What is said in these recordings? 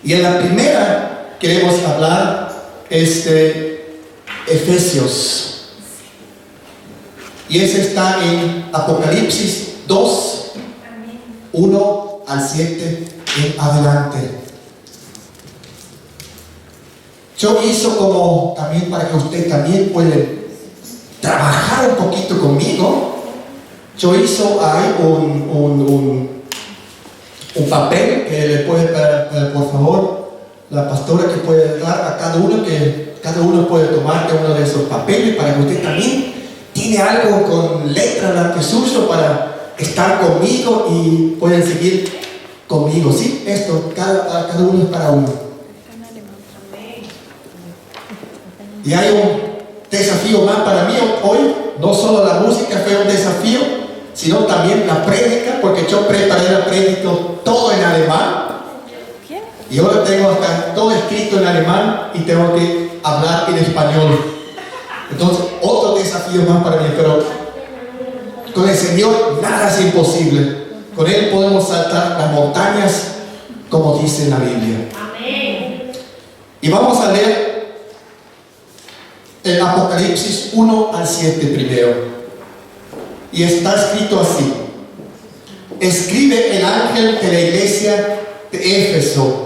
Y en la primera queremos hablar de Efesios. Y ese está en Apocalipsis 2, 1 al 7 en adelante. Yo hizo como también para que usted también puede trabajar un poquito conmigo. Yo hizo ahí un papel que le puede, por favor, la pastora que puede dar a cada uno, que cada uno puede tomar de uno de esos papeles para que usted también tiene algo con letra blanca y suyo para estar conmigo y pueden seguir conmigo. ¿Sí? Esto, cada uno es para uno. Y hay un desafío más para mí hoy. No solo la música fue un desafío, sino también la prédica, porque yo preparé la prédica todo en alemán. Y ahora tengo hasta todo escrito en alemán y tengo que hablar en español. Entonces, otro desafío más para mí, pero con el Señor nada es imposible. Con Él podemos saltar las montañas, como dice en la Biblia. Amén. Y vamos a leer el Apocalipsis 1 al 7 primero. Y está escrito así: escribe el ángel de la iglesia de Éfeso.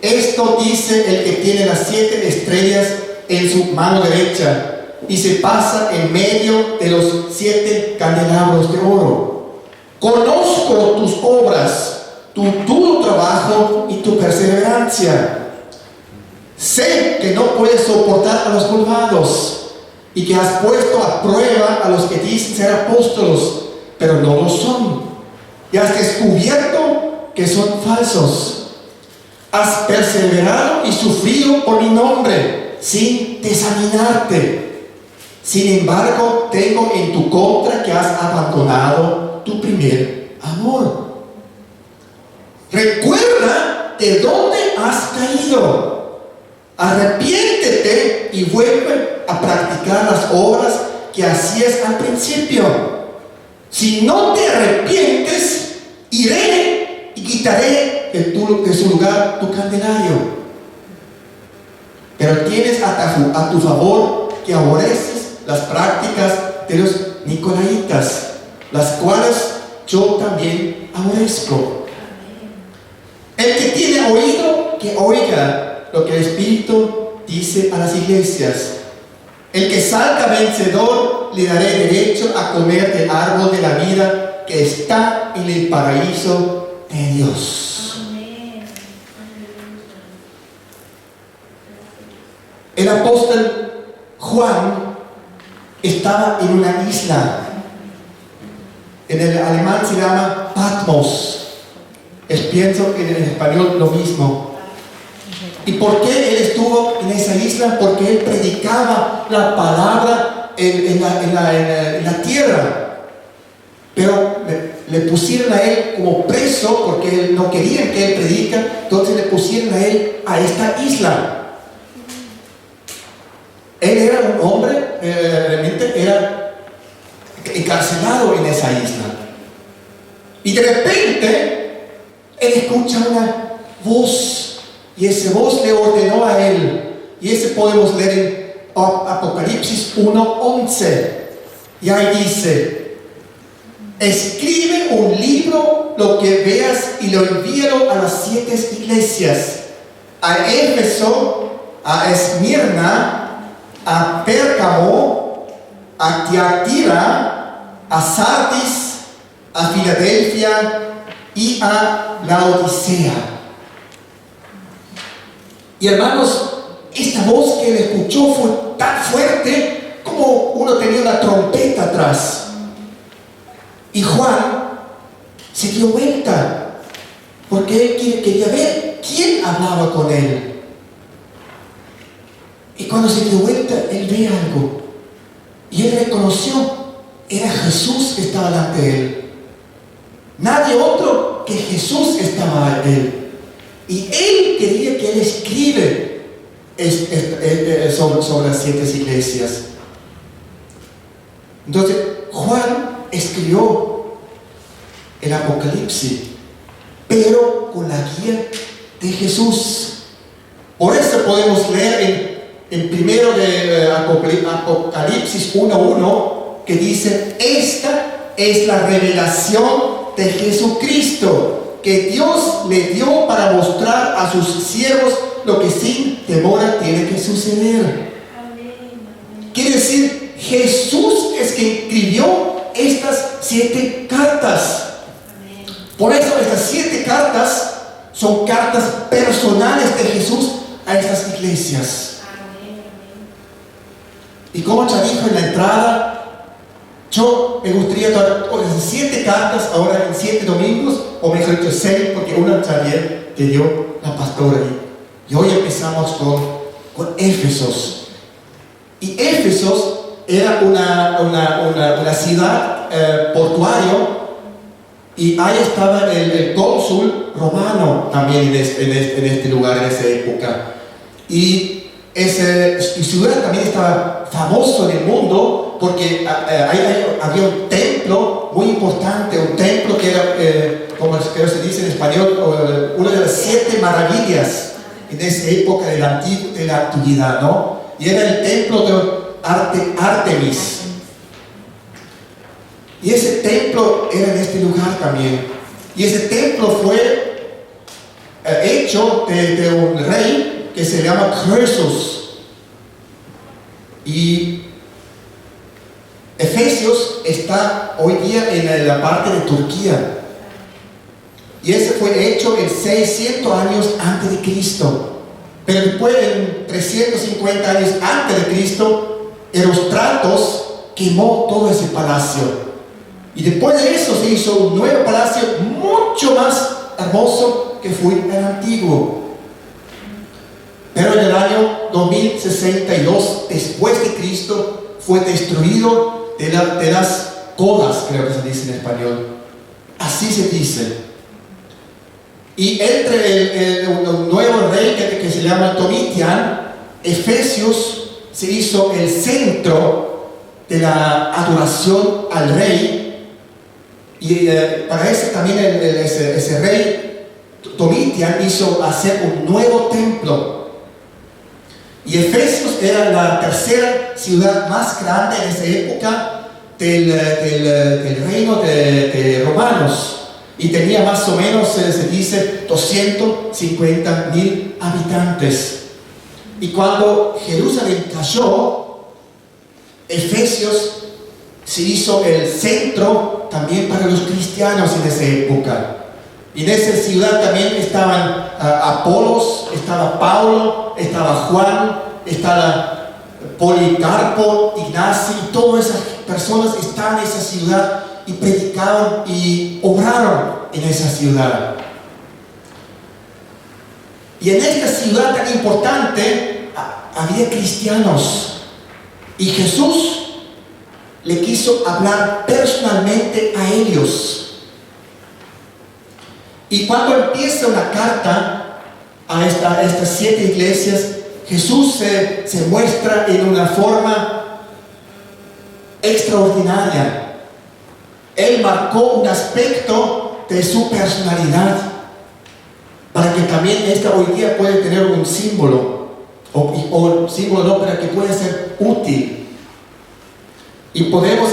Esto dice el que tiene las 7 estrellas en su mano derecha y se pasa en medio de los 7 candelabros de oro. Conozco tus obras, tu duro trabajo y tu perseverancia. Sé que no puedes soportar a los malvados y que has puesto a prueba a los que dicen ser apóstolos, pero no lo son. Y has descubierto que son falsos. Has perseverado y sufrido por mi nombre, sin desanimarte. Sin embargo, tengo en tu contra que has abandonado tu primer amor. Recuerda de dónde has caído. Arrepiéntete y vuelve a practicar las obras que hacías al principio. Si no te arrepientes, iré y quitaré de su lugar tu candelario. Pero tienes a tu favor que aborreces las prácticas de los nicolaitas, las cuales yo también aborrezco. El que tiene oído, que oiga lo que el Espíritu dice a las iglesias. El que salga vencedor, le daré derecho a comer del árbol de la vida que está en el paraíso de Dios. Amén. El apóstol Juan estaba en una isla. En el alemán se llama Patmos. Pienso que en español lo mismo. ¿Y por qué él estuvo en esa isla? Porque él predicaba la palabra en la tierra. Pero le pusieron a él como preso porque no querían que él predica. Entonces le pusieron a él a esta isla. Él era un hombre, realmente era encarcelado en esa isla. Y de repente él escucha una voz. Y esa voz le ordenó a él. Y ese podemos leer en Apocalipsis 1:11. Y ahí dice: escribe un libro lo que veas y lo envíalo a las 7 iglesias: a Éfeso, a Esmirna, a Pérgamo, a Tiatira, a Sardis, a Filadelfia y a Laodicea. Y hermanos, esta voz que él escuchó fue tan fuerte como uno tenía una trompeta atrás. Y Juan se dio vuelta porque él quería ver quién hablaba con él. Y cuando se dio vuelta, él ve algo. Y él reconoció, era Jesús que estaba delante de él. Nadie otro que Jesús estaba en él. Y él quería que él escribe sobre las 7 iglesias. Entonces Juan escribió el Apocalipsis, pero con la guía de Jesús. Por eso podemos leer en primero de Apocalipsis 1:1 que dice: esta es la revelación de Jesucristo que Dios le dio para mostrar a sus siervos lo que sin demora tiene que suceder. Quiere decir, Jesús es quien escribió estas 7 cartas. Por eso estas 7 cartas son cartas personales de Jesús a estas iglesias. Y como ya dijo en la entrada, yo me gustaría dar 7 cartas ahora en 7 domingos, o mejor dicho 6, porque una taller que dio la pastora. Y hoy empezamos con Éfesos. Y Éfesos era una ciudad portuaria, y ahí estaba el cónsul romano también en este lugar, en esa época. Y esa ciudad también estaba famoso en el mundo porque ahí había un templo muy importante, un templo que era, como se dice en español, una de las 7 maravillas en esa época de la antigüedad, ¿no? Y era el templo de Artemis. Y ese templo era en este lugar también. Y ese templo fue hecho de un rey que se llama Croesus. Y Efesios está hoy día en la parte de Turquía. Y ese fue hecho en 600 años antes de Cristo. Pero después, en 350 años antes de Cristo, Erostratos quemó todo ese palacio. Y después de eso se hizo un nuevo palacio mucho más hermoso que fue el antiguo. Pero en el año 2062 después de Cristo fue destruido de las codas, creo que se dice en español. Así se dice. Y entre el nuevo rey que se llama Domitian, Efesios se hizo el centro de la adoración al rey. Y para eso también ese rey Domitian hizo hacer un nuevo templo. Y Efesios era la tercera ciudad más grande en esa época del reino de romanos. Y tenía más o menos, se dice, 250,000 habitantes. Y cuando Jerusalén cayó, Efesios se hizo el centro también para los cristianos en esa época. Y en esa ciudad también estaban Apolos, estaba Pablo, estaba Juan, estaba Policarpo, Ignacio, y todas esas personas estaban en esa ciudad y predicaban y obraron en esa ciudad. Y en esta ciudad tan importante había cristianos, y Jesús le quiso hablar personalmente a ellos. Y cuando empieza una carta a estas 7 iglesias, Jesús se muestra en una forma extraordinaria. Él marcó un aspecto de su personalidad para que también esta hoy día puede tener un símbolo, o símbolo no, para que pueda ser útil. Y podemos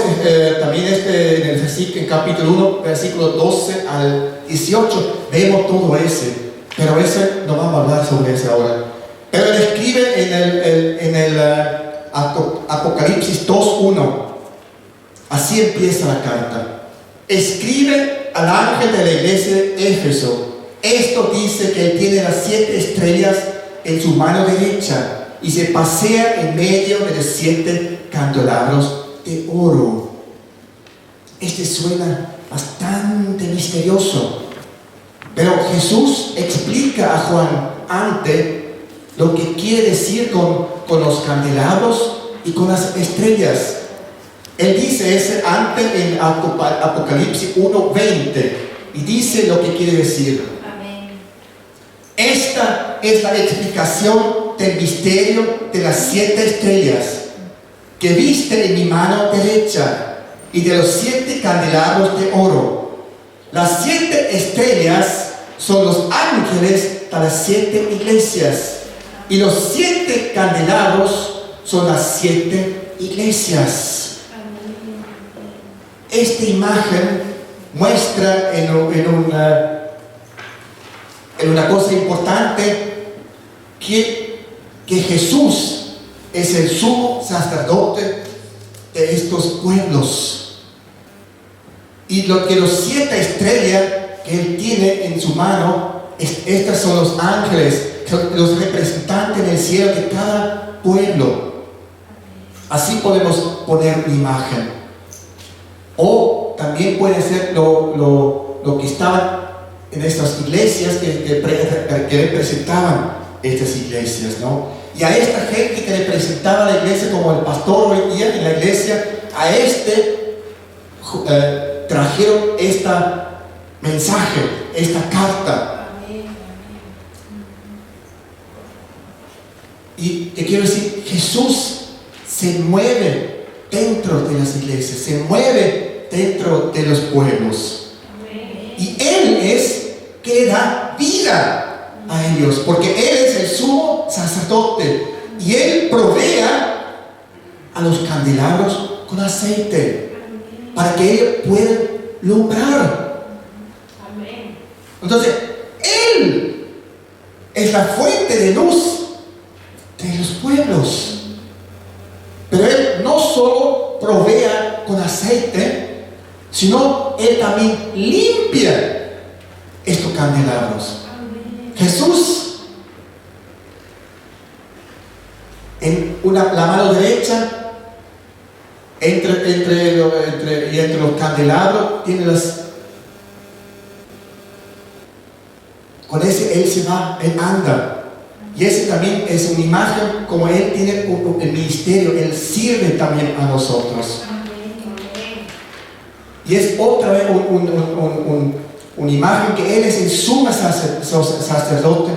también en el versículo, en capítulo 1, versículo 12 al 18, vemos todo ese, pero ese no vamos a hablar sobre ese ahora. Pero él escribe en el Apocalipsis 2:1. Así empieza la carta. Escribe al ángel de la iglesia de Éfeso. Esto dice que él tiene las 7 estrellas en su mano derecha y se pasea en medio de los 7 candelabros de oro. Este suena bastante misterioso, pero Jesús explica a Juan antes lo que quiere decir con los candelabros y con las estrellas. Él dice ese antes en Apocalipsis 1:20 y dice lo que quiere decir. Amén. Esta es la explicación del misterio de las 7 estrellas que viste en mi mano derecha y de los 7 candelabros de oro. Las 7 estrellas son los ángeles de las 7 iglesias. Y los 7 candelabros son las 7 iglesias. Esta imagen muestra en una cosa importante que Jesús es el sumo sacerdote de estos pueblos. Y lo que los 7 estrellas que él tiene en su mano, estas son los ángeles, los representantes en el cielo de cada pueblo. Así podemos poner una imagen. O también puede ser lo que estaban en estas iglesias que representaban estas iglesias, ¿no? Y a esta gente que representaba la iglesia como el pastor hoy día en la iglesia, a trajeron este mensaje, esta carta. Y te quiero decir, Jesús se mueve dentro de las iglesias, se mueve dentro de los pueblos. Y Él es que da vida a ellos, porque Él es el sumo sacerdote y Él provea a los candelabros con aceite para que ellos puedan alumbrar. Entonces, Él es la fuente de luz de los pueblos. Pero Él no solo provea con aceite, sino Él también limpia estos candelabros. Jesús, en la mano derecha, entre los candelabros, tiene con ese Él se va, Él anda. Y ese también es una imagen como Él tiene el ministerio, Él sirve también a nosotros. Y es otra vez una imagen que Él es el sumo sacerdote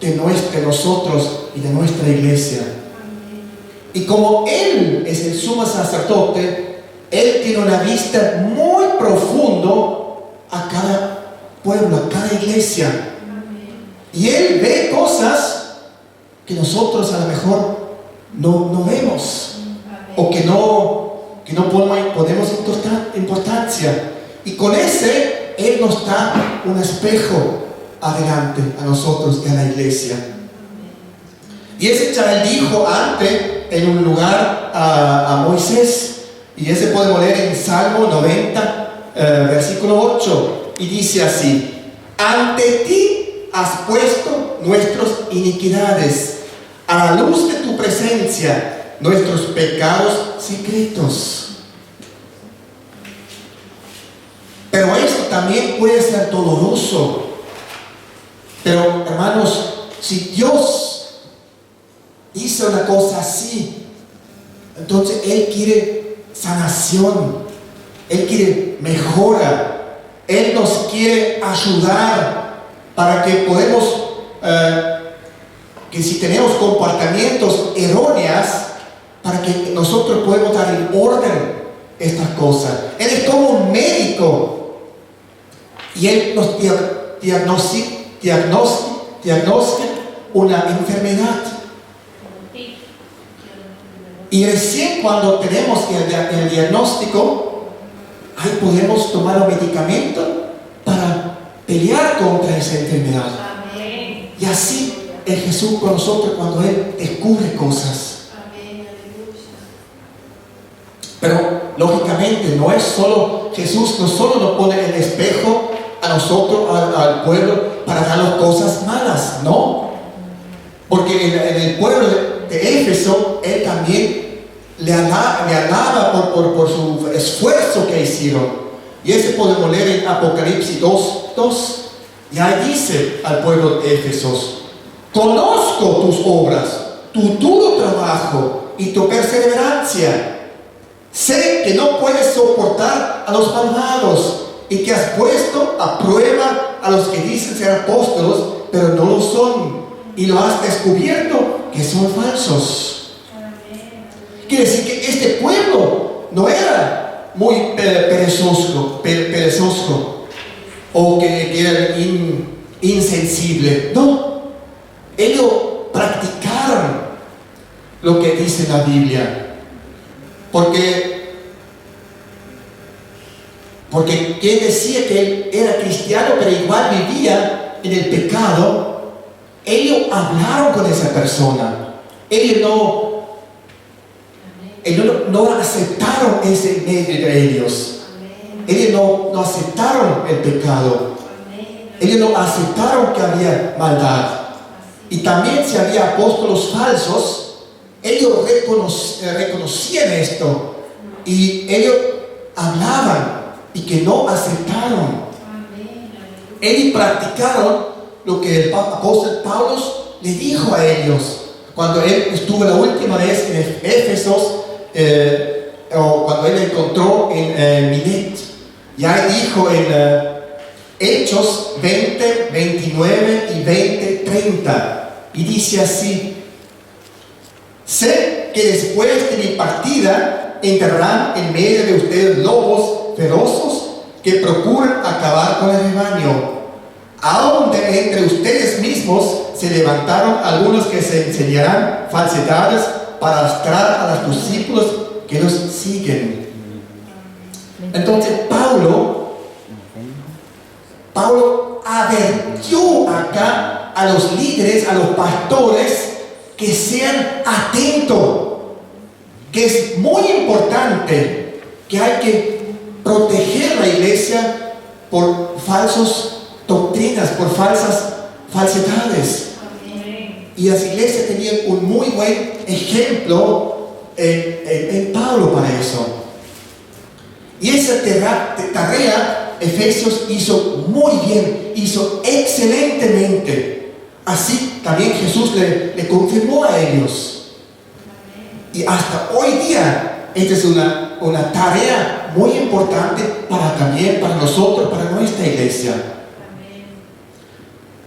de nosotros y de nuestra iglesia. Y como Él es el sumo sacerdote, Él tiene una vista muy profundo a cada pueblo, a cada iglesia. Y Él ve cosas que nosotros a lo mejor no vemos, o que no ponemos importancia. Y con ese Él nos da un espejo adelante a nosotros y a la iglesia. Y ese ya Él dijo antes en un lugar a Moisés, y ese podemos leer en Salmo 90 versículo 8, y dice así: ante ti has puesto nuestras iniquidades, a la luz de tu presencia nuestros pecados secretos. Pero esto también puede ser doloroso. Pero hermanos, si Dios hizo una cosa así, entonces Él quiere sanación, Él quiere mejora, Él nos quiere ayudar para que podemos, que si tenemos comportamientos erróneos, para que nosotros podamos dar en orden estas cosas. Él es como un médico y Él nos diagnostica una enfermedad. Y recién cuando tenemos el diagnóstico, ahí podemos tomar un medicamento para pelear contra esa enfermedad. Amén. Y así es Jesús con nosotros cuando Él descubre cosas. Amén. Pero lógicamente no es solo Jesús, no solo nos pone el espejo a nosotros, al pueblo, para darnos cosas malas, no. Porque en el pueblo de Éfeso, Él también le alaba por su esfuerzo que hicieron. Y ese podemos leer en Apocalipsis 2:2. Y ahí dice al pueblo de Éfeso: conozco tus obras, tu duro trabajo y tu perseverancia. Sé que no puedes soportar a los malvados y que has puesto a prueba a los que dicen ser apóstolos, pero no lo son. Y lo has descubierto que son falsos. Quiere decir que este pueblo no era muy perezoso o que era insensible. No, ellos practicaron lo que dice la Biblia. Porque quien decía que él era cristiano pero igual vivía en el pecado, ellos hablaron con esa persona. Ellos no aceptaron ese medio de ellos. Ellos no aceptaron el pecado. Ellos no aceptaron que había maldad. Y también si había apóstoles falsos, ellos reconocían esto. Y ellos hablaban y que no aceptaron. Ellos practicaron lo que el apóstol Pablo le dijo a ellos cuando él estuvo la última vez en Éfeso, o cuando él encontró en Milet. Ya dijo en Hechos 20, 29 y 20, 30, y dice así: sé que después de mi partida entrarán en medio de ustedes lobos feroces que procuran acabar con el rebaño. Aún de entre ustedes mismos se levantaron algunos que se enseñarán falsedades para arrastrar a los discípulos que los siguen. Entonces Pablo advirtió acá a los líderes, a los pastores, que sean atentos, que es muy importante, que hay que proteger la iglesia por falsas doctrinas, por falsas falsedades. Y las iglesias tenían un muy buen ejemplo en Pablo para eso. Y esa tarea Efesios hizo muy bien, hizo excelentemente. Así también Jesús le confirmó a ellos. Y hasta hoy día, esta es una tarea muy importante también para nosotros, para nuestra iglesia.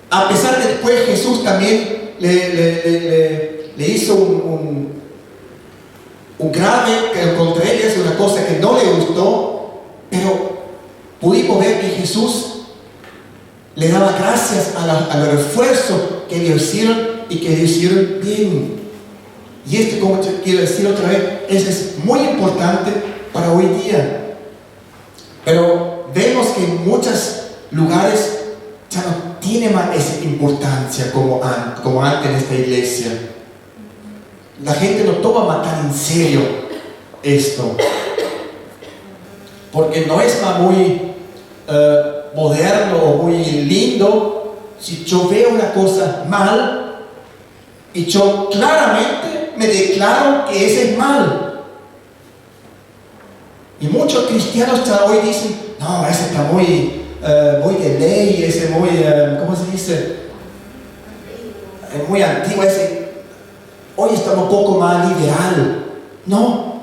A pesar de que después Jesús también le hizo un grave contra ellos, una cosa que no le gustó, pero pudimos ver que Jesús le daba gracias al esfuerzo que ellos hicieron y que ellos hicieron bien. Y esto, como te quiero decir otra vez, es muy importante para hoy día. Pero vemos que en muchos lugares ya no tiene más esa importancia como antes en esta iglesia. La gente no toma más tan en serio esto, porque no es más muy moderno o muy lindo si yo veo una cosa mal y yo claramente me declaro que ese es mal. Y muchos cristianos hoy dicen: no, ese está muy de ley, ese muy, ¿cómo se dice? Muy antiguo, ese. Hoy estamos un poco más liberal. No.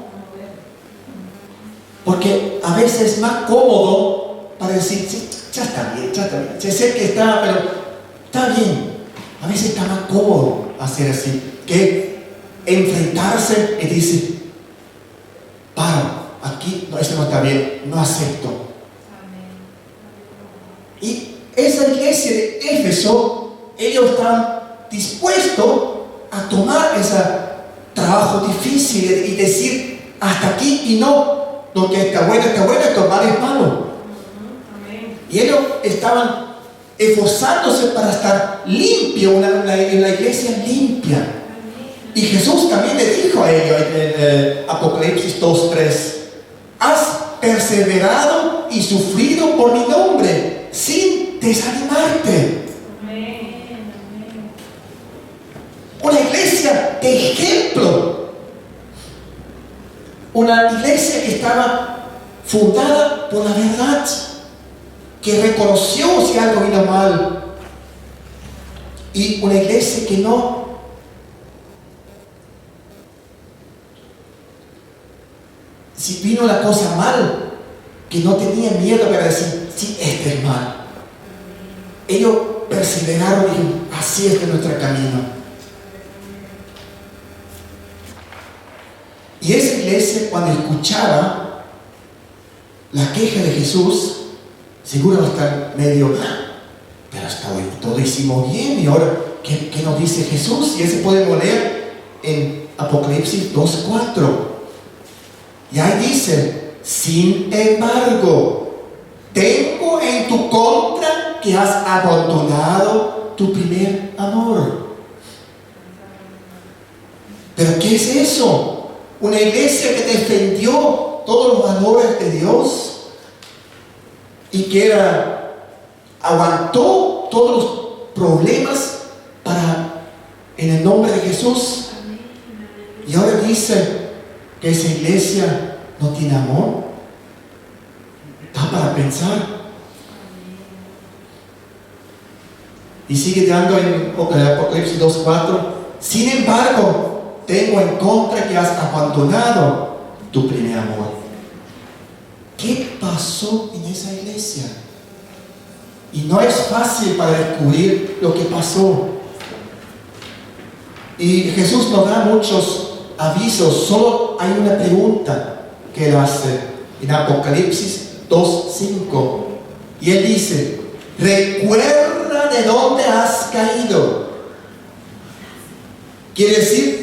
Porque a veces es más cómodo para decir: sí, ya está bien. Ya sé que está, pero está bien. A veces está más cómodo hacer así que enfrentarse y decir: aquí, no, esto no está bien, no acepto. Y esa iglesia de Éfeso, ellos están dispuestos a tomar ese trabajo difícil y decir: hasta aquí y no. Lo que está bueno, tomar es malo. Y ellos estaban esforzándose para estar limpio, una iglesia limpia. Y Jesús también le dijo a ellos en Apocalipsis 2:3: has perseverado y sufrido por mi nombre sin desanimarte. Una iglesia de ejemplo. Una iglesia que estaba fundada por la verdad, que reconoció si algo vino mal. Y una iglesia que no si vino la cosa mal, que no tenía miedo para decir: sí, esto es mal. Ellos perseveraron y dijeron: así es nuestro camino. Y esa iglesia, cuando escuchaba la queja de Jesús, seguro va a estar medio: pero hasta hoy todo hicimos bien, y ahora ¿qué nos dice Jesús? Y ese podemos leer en Apocalipsis 2:4. Y ahí dice: sin embargo, tengo en tu contra que has abandonado tu primer amor. ¿Pero qué es eso? Una iglesia que defendió todos los valores de Dios y que aguantó todos los problemas en el nombre de Jesús. Y ahora dice que esa iglesia no tiene amor. Da para pensar. Y sigue dando en Apocalipsis 2:4: sin embargo, tengo en contra que has abandonado tu primer amor. ¿Qué pasó en esa iglesia? Y no es fácil para descubrir lo que pasó. Y Jesús nos da muchos avisos. Solo hay una pregunta que él hace en Apocalipsis 2:5. Y él dice: recuerda de dónde has caído. Quiere decir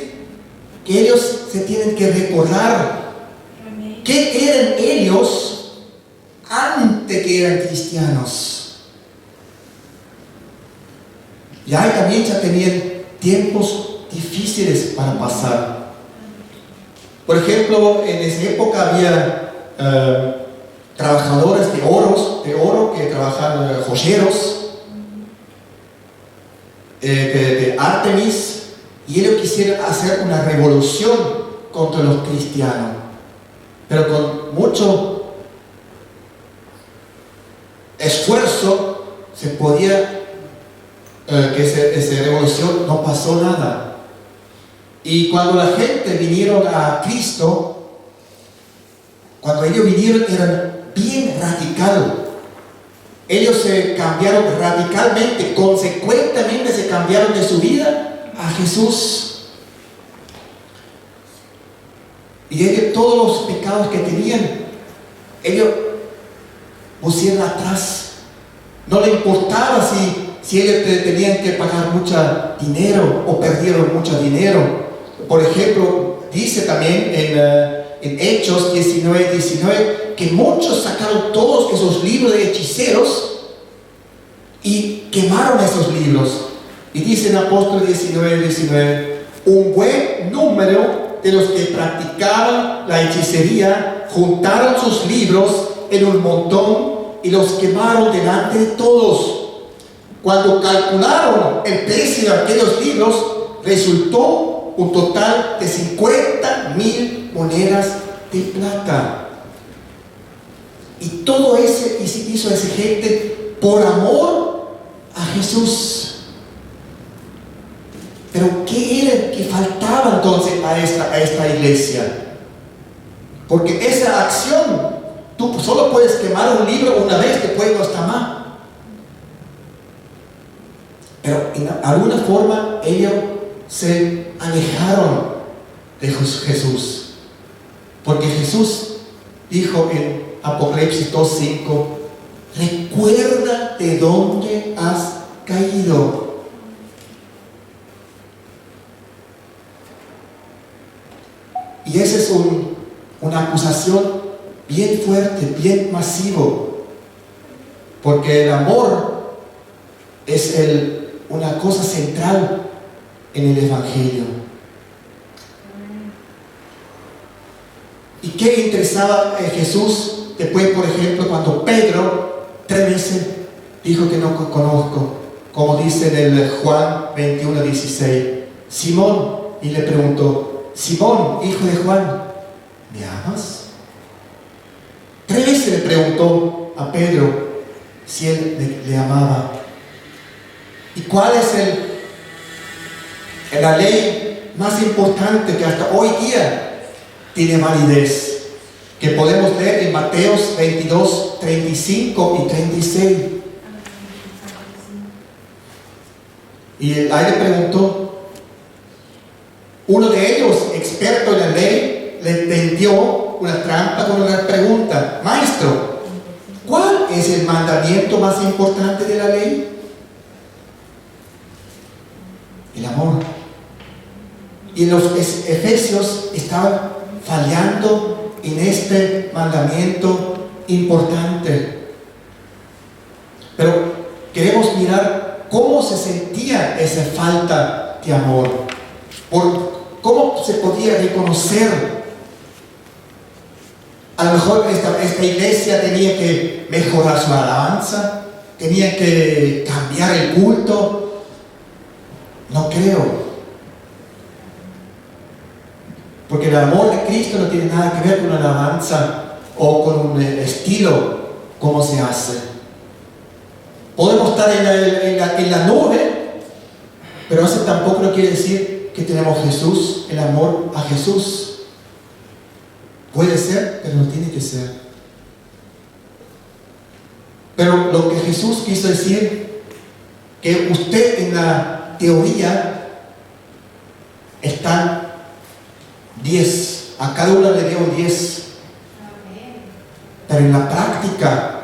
que ellos se tienen que recordar qué eran ellos antes que eran cristianos. Ya también ya tenían tiempos difíciles para pasar. Por ejemplo, en esa época había trabajadores de oro que trabajaban, joyeros de Artemis, y ellos quisieron hacer una revolución contra los cristianos, pero con mucho esfuerzo se podía que esa revolución no pasó nada. Y cuando la gente vinieron a Cristo, cuando ellos vinieron, eran bien radicales. Ellos se cambiaron radicalmente, consecuentemente se cambiaron de su vida a Jesús. Y ellos, todos los pecados que tenían, ellos pusieron atrás. No le importaba si ellos tenían que pagar mucho dinero o perdieron mucho dinero. Por ejemplo, dice también en Hechos 19 que muchos sacaron todos esos libros de hechiceros y quemaron esos libros. Y dice en Apóstoles 19, un buen número de los que practicaban la hechicería juntaron sus libros en un montón y los quemaron delante de todos. Cuando calcularon el precio de aquellos libros, resultó un total de 50,000 monedas de plata. Y todo ese hizo esa gente por amor a Jesús. Pero ¿qué era que faltaba entonces a esta iglesia? Porque esa acción, tú solo puedes quemar un libro una vez, después no está mal. Pero en alguna forma ellos se alejaron de Jesús. Porque Jesús dijo en Apocalipsis 2:5: recuerda de dónde has caído. Y esa es una acusación bien fuerte, bien masivo. Porque el amor es una cosa central en el Evangelio. ¿Y qué interesaba a Jesús después, por ejemplo, cuando Pedro 3 veces dijo que no conozco? Como dice en el Juan 21:16. Simón, y le preguntó: Simón, hijo de Juan, ¿me amas? 3 veces le preguntó a Pedro si él le amaba. ¿Y cuál es la ley más importante que hasta hoy día tiene validez? Que podemos leer en Mateos 22, 35 y 36. Y ahí le preguntó, uno de ellos, experto en la ley, le tendió una trampa con una pregunta: Maestro, ¿cuál es el mandamiento más importante de la ley? El amor. Y los efesios estaban fallando en este mandamiento importante. Pero queremos mirar cómo se sentía esa falta de amor. Cómo se podía reconocer. A lo mejor esta iglesia tenía que mejorar su alabanza, tenía que cambiar el culto. No creo. Porque el amor de Cristo no tiene nada que ver con una alabanza o con un estilo, cómo se hace. Podemos estar en la nube, pero eso tampoco no quiere decir que tenemos Jesús, el amor a Jesús. Puede ser, pero no tiene que ser. Pero lo que Jesús quiso decir, que usted en la teoría están 10, a cada uno le dio 10. Pero en la práctica,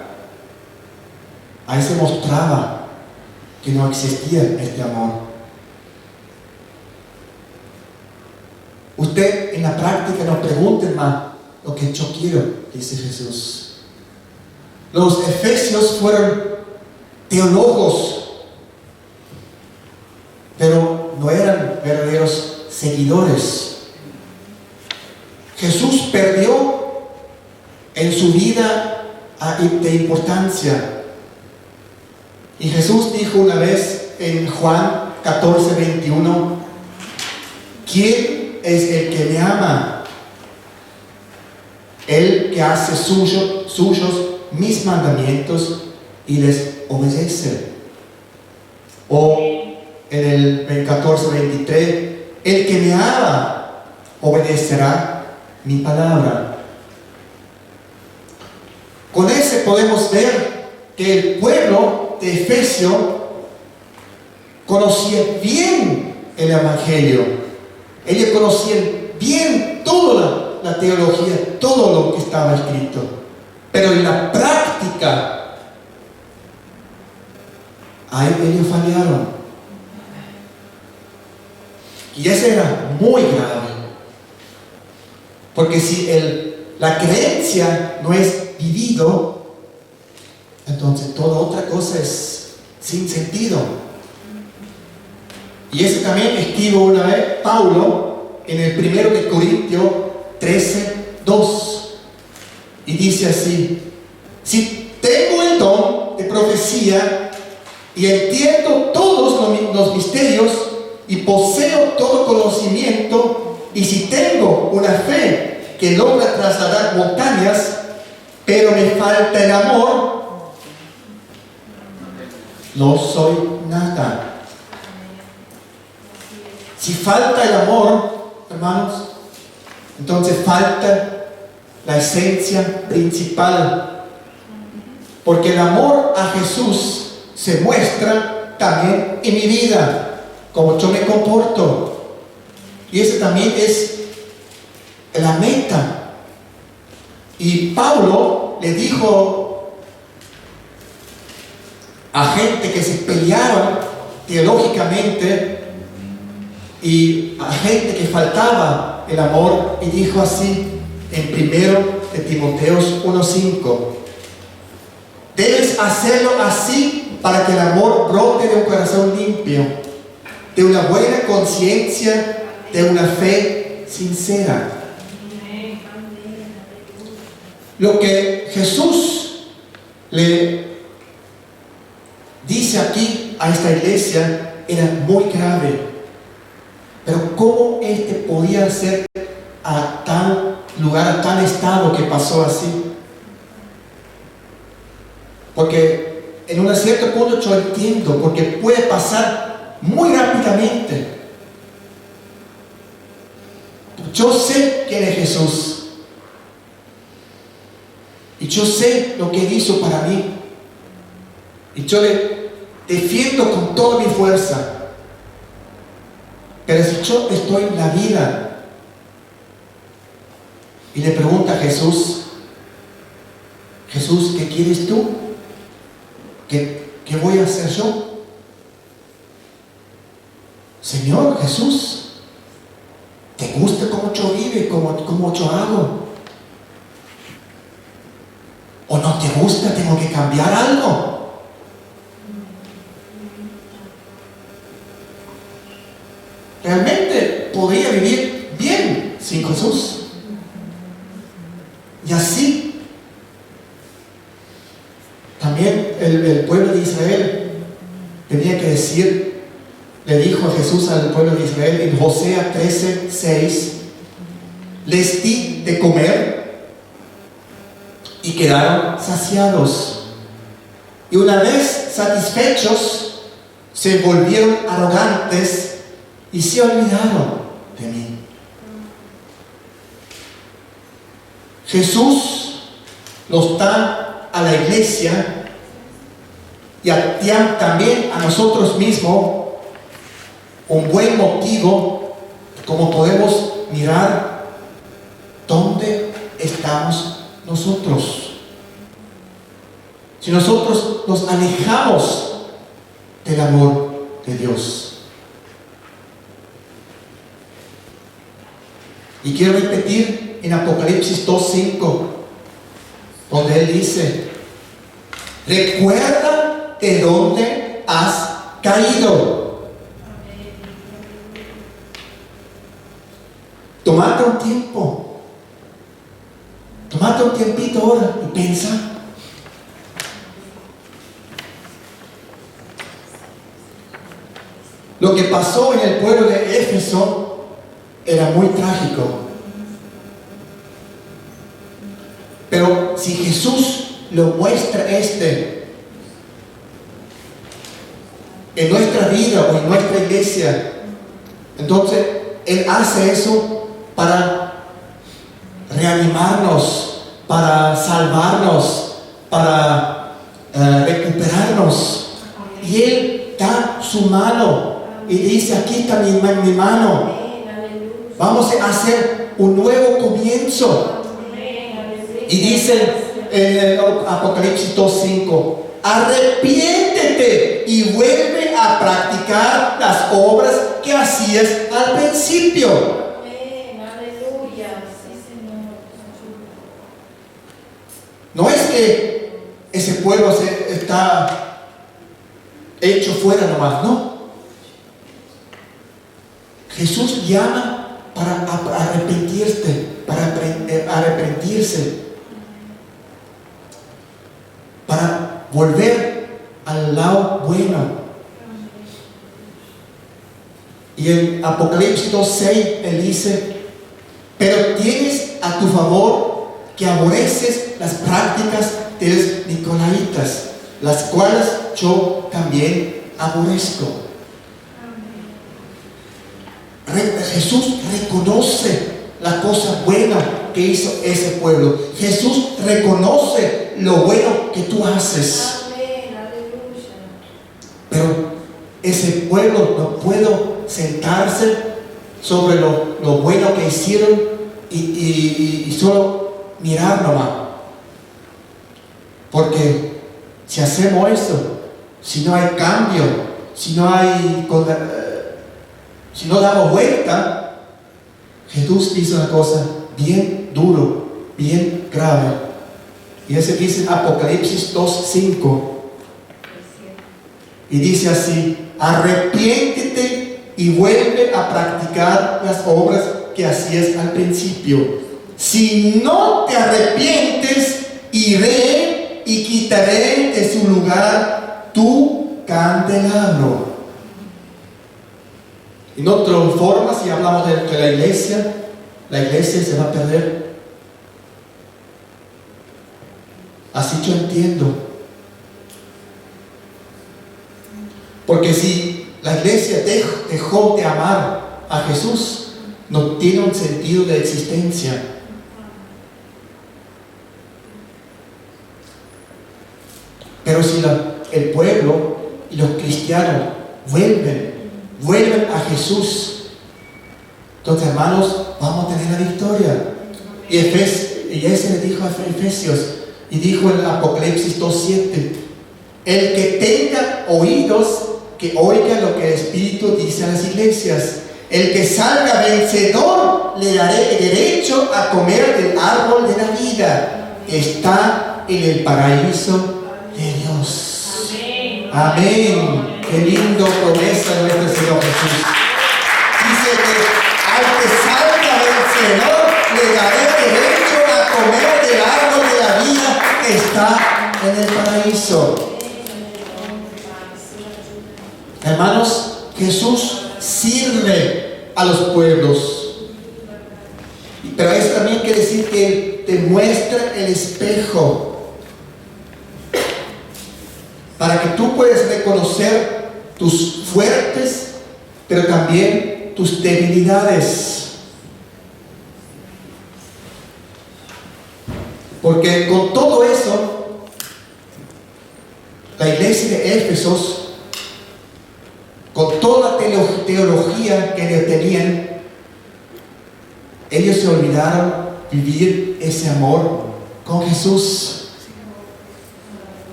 ahí se mostraba que no existía este amor. Usted en la práctica no pregunte más lo que yo quiero, dice Jesús. Los efesios fueron teólogos, pero no eran verdaderos seguidores. Jesús perdió en su vida de importancia. Y Jesús dijo una vez en Juan 14:21, ¿quién es el que me ama? El que hace suyos mis mandamientos y les obedece. O en el 14:23, el que me ama obedecerá mi palabra. Con ese podemos ver que el pueblo de Efesio conocía bien el Evangelio. Ellos conocían bien toda la teología, todo lo que estaba escrito. Pero en la práctica, ahí ellos fallaron. Y eso era muy grave. Porque si la creencia no es vivido, entonces toda otra cosa es sin sentido. Y eso también escribió una vez Pablo en el 1 de Corintios 13:2. Y dice así: si tengo el don de profecía y entiendo todos los misterios y poseo todo conocimiento, y si tengo una fe que logra trasladar montañas, pero me falta el amor, no soy nada. Si falta el amor, hermanos, entonces falta la esencia principal. Porque el amor a Jesús se muestra también en mi vida, como yo me comporto. Y esa también es la meta. Y Pablo le dijo a gente que se peleaban teológicamente y a gente que faltaba el amor, y dijo así en 1 de Timoteo 1:5: debes hacerlo así para que el amor brote de un corazón limpio, de una buena conciencia, de una fe sincera. Lo que Jesús le dice aquí a esta iglesia era muy grave. Pero ¿cómo podía ser a tal lugar, a tal estado que pasó así? Porque en un cierto punto yo entiendo, porque puede pasar muy rápidamente. Yo sé quién es Jesús. Y yo sé lo que Él hizo para mí. Y yo le defiendo con toda mi fuerza. Pero si yo estoy en la vida y le pregunto a Jesús: Jesús, ¿qué quieres tú? ¿Qué voy a hacer yo? Señor Jesús, ¿Te gusta cómo yo vivo, cómo yo hago? ¿O no te gusta? ¿Tengo que cambiar algo? Realmente podría vivir bien sin Jesús. Y así también el pueblo de Israel tenía que decir, le dijo a Jesús al pueblo de Israel en Hosea 13:6, les di de comer y quedaron saciados. Y una vez satisfechos, se volvieron arrogantes y se olvidaron de mí. Jesús nos da a la iglesia y también a nosotros mismos un buen motivo como podemos mirar dónde estamos nosotros. Si nosotros nos alejamos del amor de Dios. Y quiero repetir en Apocalipsis 2:5, donde Él dice, recuerda de dónde has caído. Tomate un tiempo, tomate un tiempito ahora y piensa. Lo que pasó en el pueblo de Éfeso era muy trágico. Pero si Jesús lo muestra en nuestra vida o en nuestra iglesia, entonces Él hace eso para reanimarnos, para salvarnos, para recuperarnos. Y Él da su mano y dice, aquí está mi mano. Vamos a hacer un nuevo comienzo. Y dice en Apocalipsis 2:5, arrepiéntete y vuelve a practicar las obras que hacías al principio. No es que ese pueblo está hecho fuera nomás, no. Jesús llama para arrepentirse, para volver al lado bueno. Y en Apocalipsis 2:6 Él dice, pero tienes a tu favor que aborreces las prácticas de los nicolaitas, las cuales yo también aborrezco. Jesús reconoce la cosa buena que hizo ese pueblo. Jesús reconoce lo bueno que tú haces. Pero ese pueblo no puede sentarse sobre lo bueno que hicieron y solo mirar nomás. Porque si hacemos eso, si no hay cambio, si no damos vuelta, Jesús hizo una cosa bien duro, bien grave. Y ese dice en Apocalipsis 2:5. Y dice así, arrepiéntete y vuelve a practicar las obras que hacías al principio. Si no te arrepientes, iré y quitaré de su lugar tu candelabro. En otra forma, si hablamos de la iglesia se va a perder. Así yo entiendo. Porque si la iglesia dejó de amar a Jesús, no tiene un sentido de existencia. Pero si el pueblo y los cristianos vuelven a Jesús, entonces, hermanos, vamos a tener la victoria. Y ese le dijo a Efesios, y dijo en Apocalipsis 2:7, el que tenga oídos, que oiga lo que el Espíritu dice a las iglesias. El que salga vencedor le daré el derecho a comer del árbol de la vida que está en el paraíso de Dios. Amén. Qué lindo promesa de nuestro Señor Jesús. Dice que al que salga del cielo le daré derecho a comer del árbol de la vida que está en el paraíso. Hermanos, Jesús sirve a los pueblos. Pero eso también quiere decir que te muestra el espejo para que tú puedas reconocer tus fuertes, pero también tus debilidades. Porque con todo eso, la iglesia de Éfeso, con toda la teología que ellos tenían, ellos se olvidaron vivir ese amor con Jesús.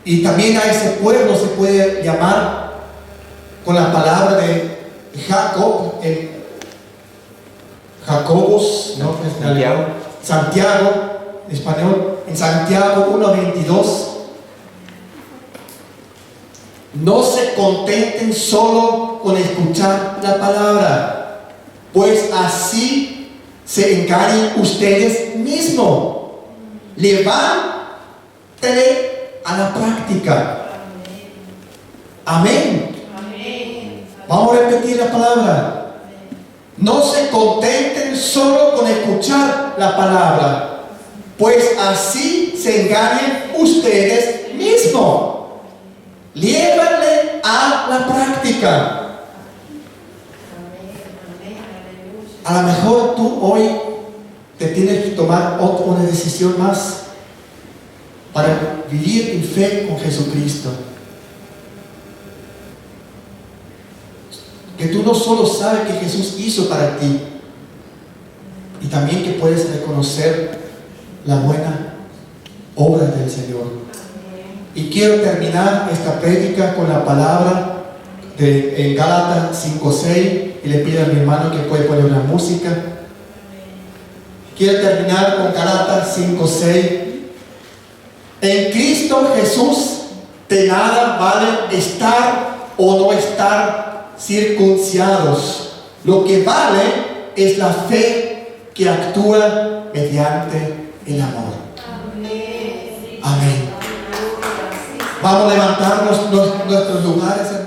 Y también a ese pueblo se puede llamar con la palabra de Jacob, Jacobos, ¿no? Santiago, en español, en Santiago 1:22. No se contenten solo con escuchar la palabra, pues así se engañan ustedes mismos. Levántenle a la práctica. Amén. Vamos a repetir la palabra. No se contenten solo con escuchar la palabra, pues así se engañan ustedes mismos. Llévanle a la práctica. A lo mejor tú hoy te tienes que tomar una decisión más para vivir en fe con Jesucristo. Que tú no solo sabes que Jesús hizo para ti, y también que puedes reconocer la buena obra del Señor. Y quiero terminar esta prédica con la palabra en Gálatas 5:6, y le pido a mi hermano que puede poner una música. Quiero terminar con Gálatas 5:6. En Cristo Jesús de nada vale estar o no estar circuncidados. Lo que vale es la fe que actúa mediante el amor. Amén. Vamos a levantarnos nuestros lugares, hermanos.